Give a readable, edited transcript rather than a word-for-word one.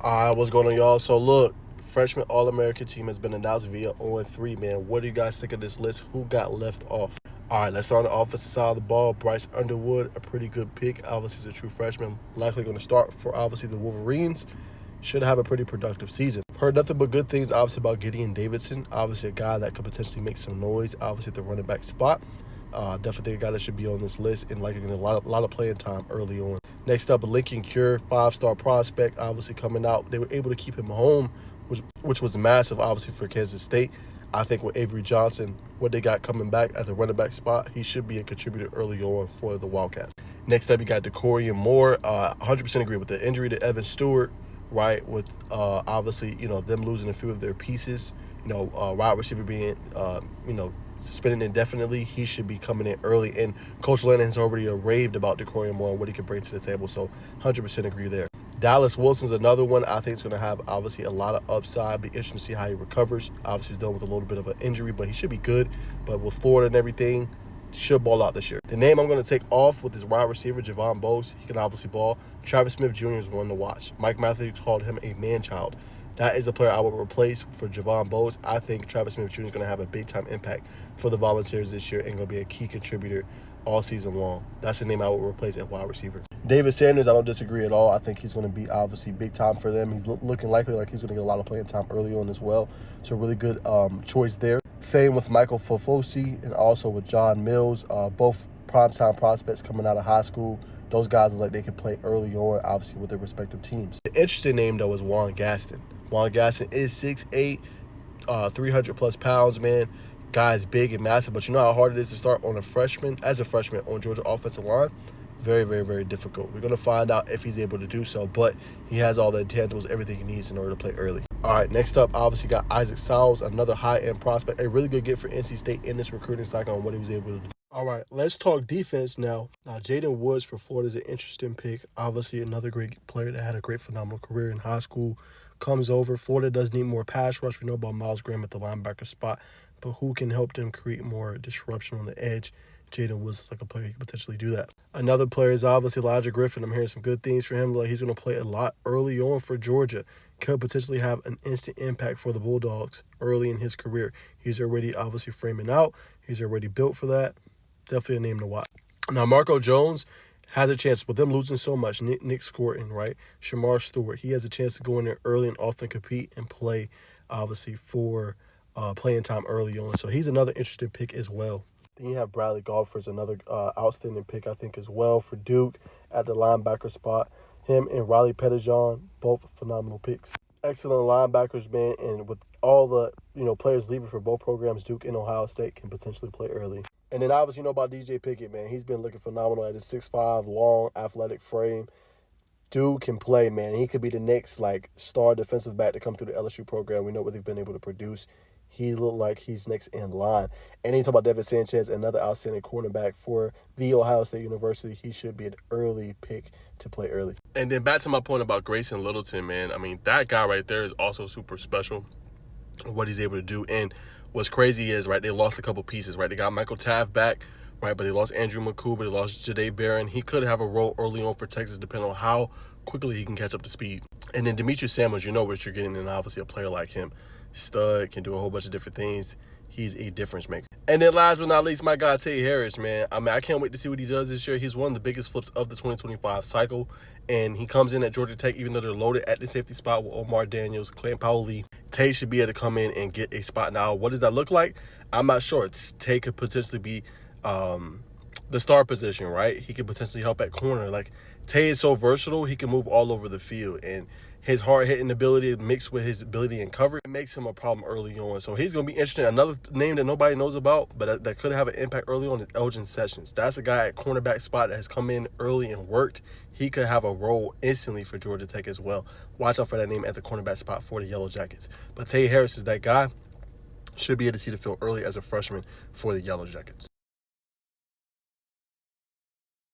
All right, what's going on, y'all? So, look, freshman All-American team has been announced via On3, man. What do you guys think of this list? Who got left off? All right, let's start on the offensive side of the ball. Bryce Underwood, a pretty good pick. Obviously, he's a true freshman. Likely going to start for, obviously, the Wolverines. Should have a pretty productive season. Heard nothing but good things, obviously, about Gideon Davidson. Obviously, a guy that could potentially make some noise, obviously, at the running back spot. Definitely a guy that should be on this list and likely getting a lot of playing time early on. Next up, Lincoln Cure, 5-star prospect, obviously coming out. They were able to keep him home, which was massive, obviously, for Kansas State. I think with Avery Johnson, what they got coming back at the running back spot, he should be a contributor early on for the Wildcats. Next up, you got Decorian Moore. 100% agree with the injury to Evan Stewart, right? With obviously, them losing a few of their pieces. Wide receiver being, suspended indefinitely, he should be coming in early. And Coach Lennon has already raved about Decorian Moore and what he can bring to the table. So 100% agree there. Dallas Wilson's another one. I think it's going to have, obviously, a lot of upside. Be interesting to see how he recovers. Obviously, he's done with a little bit of an injury, but he should be good. But with Florida and everything, should ball out this year. The name I'm going to take off with this wide receiver, Javon Bose. He can obviously ball. Travis Smith Jr. is one to watch. Mike Matthews called him a man-child. That is the player I would replace for Javon Bose. I think Travis Smith Jr. is going to have a big-time impact for the Volunteers this year and going to be a key contributor all season long. That's the name I would replace at wide receiver. David Sanders, I don't disagree at all. I think he's going to be, obviously, big time for them. He's looking likely like he's going to get a lot of playing time early on as well. So, really good choice there. Same with Michael Fofosi and also with John Mills, both primetime prospects coming out of high school. Those guys look like they can play early on, obviously, with their respective teams. The interesting name, though, is Juan Gaston. Juan Gaston is 6'8", 300-plus pounds, man. Guy's big and massive, but you know how hard it is to start as a freshman on Georgia offensive line? Very, very, very difficult. We're going to find out if he's able to do so, but he has all the intangibles, everything he needs in order to play early. All right, next up, obviously got Isaac Sowles, another high-end prospect, a really good get for NC State in this recruiting cycle on what he was able to do. All right, let's talk defense now. Now, Jaden Woods for Florida is an interesting pick. Obviously, another great player that had a great, phenomenal career in high school. Comes over. Florida does need more pass rush. We know about Miles Graham at the linebacker spot, but who can help them create more disruption on the edge? Jaden Woods is like a player who can potentially do that. Another player is obviously Elijah Griffin. I'm hearing some good things for him. Like he's going to play a lot early on for Georgia. Could potentially have an instant impact for the Bulldogs early in his career. He's already obviously framing out. He's already built for that. Definitely a name to watch. Now, Marco Jones has a chance, with them losing so much. Nick Scorton, right? Shamar Stewart. He has a chance to go in there early and often compete and play, obviously, for playing time early on. So he's another interesting pick as well. Then you have Bradley Golfers, another outstanding pick, I think, as well for Duke at the linebacker spot. Him and Riley Pettijohn, both phenomenal picks. Excellent linebackers, man, and with all the players leaving for both programs, Duke and Ohio State can potentially play early. And then obviously about DJ Pickett, man. He's been looking phenomenal at his 6'5", long, athletic frame. Dude can play, man. He could be the next star defensive back to come through the LSU program. We know what they've been able to produce. He looked like he's next in line. And you talk about Devin Sanchez, another outstanding cornerback for the Ohio State University. He should be an early pick to play early. And then back to my point about Grayson Littleton, man. I mean, that guy right there is also super special, what he's able to do. And what's crazy is, right, they lost a couple pieces, right? They got Michael Taft back, right, but they lost Andrew McCouber, they lost Jadae Barron. He could have a role early on for Texas depending on how quickly he can catch up to speed. And then Demetrius Samuels, you know what you're getting in, obviously, a player like him. Stud, can do a whole bunch of different things. He's a difference maker. And then last but not least, my guy, Tay Harris, man. I mean, I can't wait to see what he does this year. He's one of the biggest flips of the 2025 cycle. And he comes in at Georgia Tech, even though they're loaded at the safety spot with Omar Daniels, Clint Powell-Lee. Tay should be able to come in and get a spot. Now, what does that look like? I'm not sure. Tay could potentially be the star position, right? He could potentially help at corner. Like, Tay is so versatile, he can move all over the field. And his hard-hitting ability mixed with his ability in cover, it makes him a problem early on. So he's going to be interesting. Another name that nobody knows about, but that could have an impact early on is Elgin Sessions. That's a guy at cornerback spot that has come in early and worked. He could have a role instantly for Georgia Tech as well. Watch out for that name at the cornerback spot for the Yellow Jackets. But Tay Harris is that guy. Should be able to see the field early as a freshman for the Yellow Jackets.